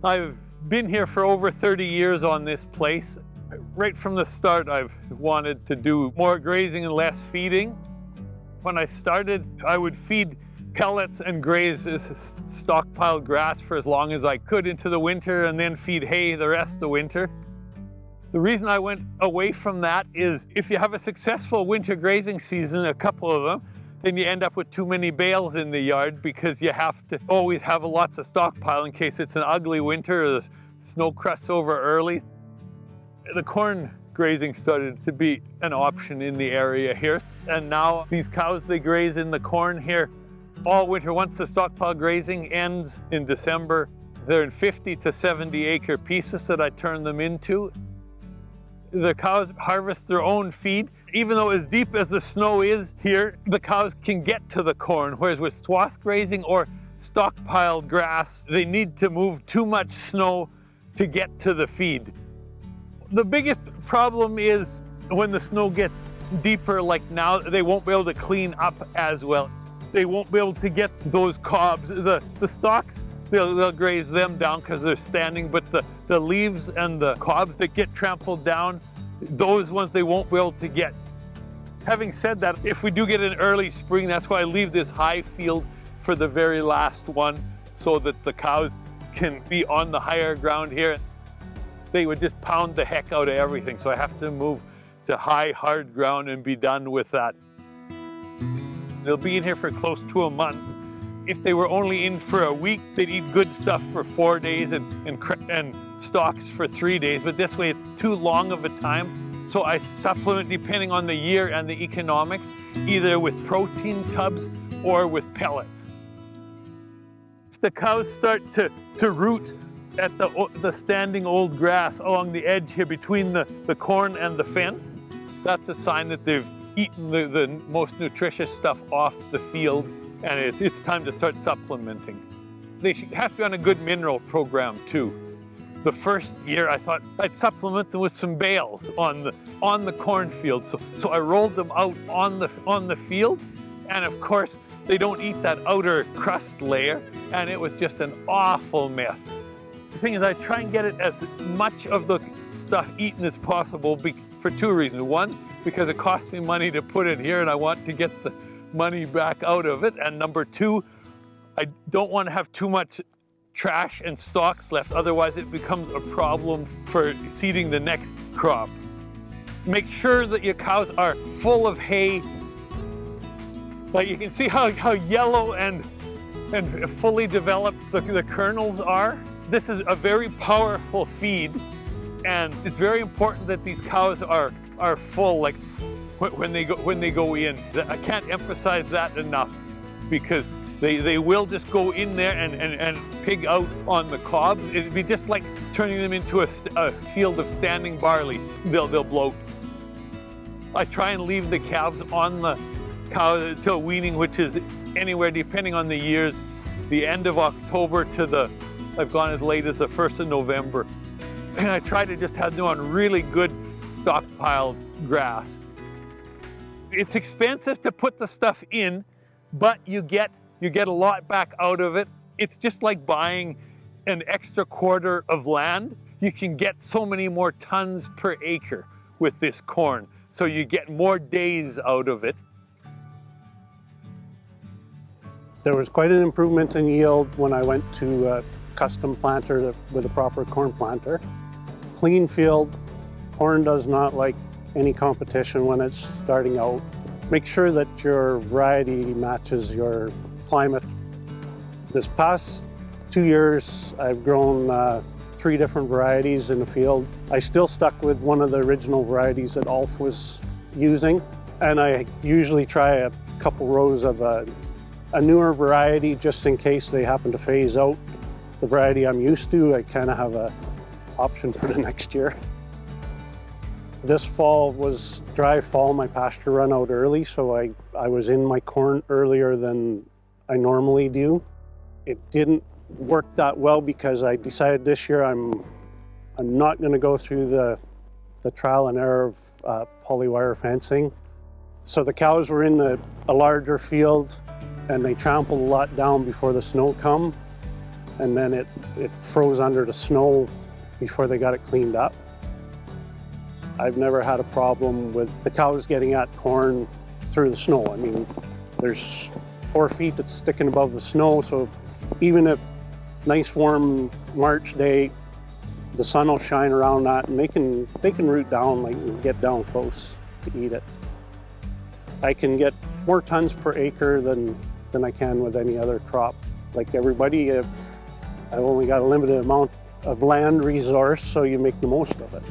I've been here for over 30 years on this place. Right from the start, I've wanted to do more grazing and less feeding. When I started, I would feed pellets and graze this stockpiled grass for as long as I could into the winter, and then feed hay the rest of the winter. The reason I went away from that is if you have a successful winter grazing season, a couple of them, then you end up with too many bales in the yard because you have to always have lots of stockpile in case it's an ugly winter or the snow crusts over early. The corn grazing started to be an option in the area here. And now these cows, they graze in the corn here all winter. Once the stockpile grazing ends in December, they're in 50 to 70 acre pieces that I turn them into. The cows harvest their own feed. Even though as deep as the snow is here, the cows can get to the corn, whereas with swath grazing or stockpiled grass, they need to move too much snow to get to the feed. The biggest problem is when the snow gets deeper like now, they won't be able to clean up as well. They won't be able to get those cobs. The stalks, they'll graze them down because they're standing, but the leaves and the cobs that get trampled down, those ones they won't be able to get. Having said that, if we do get an early spring, that's why I leave this high field for the very last one so that the cows can be on the higher ground here. They would just pound the heck out of everything, so I have to move to high, hard ground and be done with that. They'll be in here for close to a month. If they were only in for a week, they'd eat good stuff for 4 days and stalks for 3 days, but this way it's too long of a time. So I supplement depending on the year and the economics, either with protein tubs or with pellets. If the cows start to root at the standing old grass along the edge here between the corn and the fence, that's a sign that they've eaten the most nutritious stuff off the field, and it's time to start supplementing. They have to be on a good mineral program too. The first year I thought I'd supplement them with some bales on the cornfield, so I rolled them out on the field, and of course they don't eat that outer crust layer, and it was just an awful mess. The thing is, I try and get it as much of the stuff eaten as possible for two reasons. One, because it costs me money to put it here and I want to get the money back out of it. And number two, I don't want to have too much trash and stalks left, otherwise it becomes a problem for seeding the next crop. Make sure that your cows are full of hay. Like you can see how yellow and fully developed the kernels are. This is a very powerful feed, and it's very important that these cows are full, like when they go in. I can't emphasize that enough, because they will just go in there and pig out on the cobs. It'd be just like turning them into a field of standing barley. They'll bloat. I try and leave the calves on the cow until weaning, which is anywhere, depending on the years, the end of October to I've gone as late as the 1st of November. And I try to just have them on really good stockpiled grass. It's expensive to put the stuff in, but you get a lot back out of it. It's just like buying an extra quarter of land. You can get so many more tons per acre with this corn, so you get more days out of it. There was quite an improvement in yield when I went to a custom planter with a proper corn planter. Clean field, corn does not like any competition when it's starting out. Make sure that your variety matches your climate. This past 2 years, I've grown 3 different varieties in the field. I still stuck with one of the original varieties that Ulf was using, and I usually try a couple rows of a newer variety just in case they happen to phase out the variety I'm used to. I kind of have an option for the next year. This fall was dry fall. My pasture run out early, so I was in my corn earlier than I normally do. It didn't work that well because I decided this year I'm not going to go through the trial and error of polywire fencing. So the cows were in a larger field and they trampled a lot down before the snow come. and then it froze under the snow before they got it cleaned up. I've never had a problem with the cows getting at corn through the snow. I mean, there's 4 feet that's sticking above the snow, so even if nice warm March day, the sun will shine around that and they can root down, like, and get down close to eat it. I can get more tons per acre than I can with any other crop. Like everybody, I've only got a limited amount of land resource, so you make the most of it.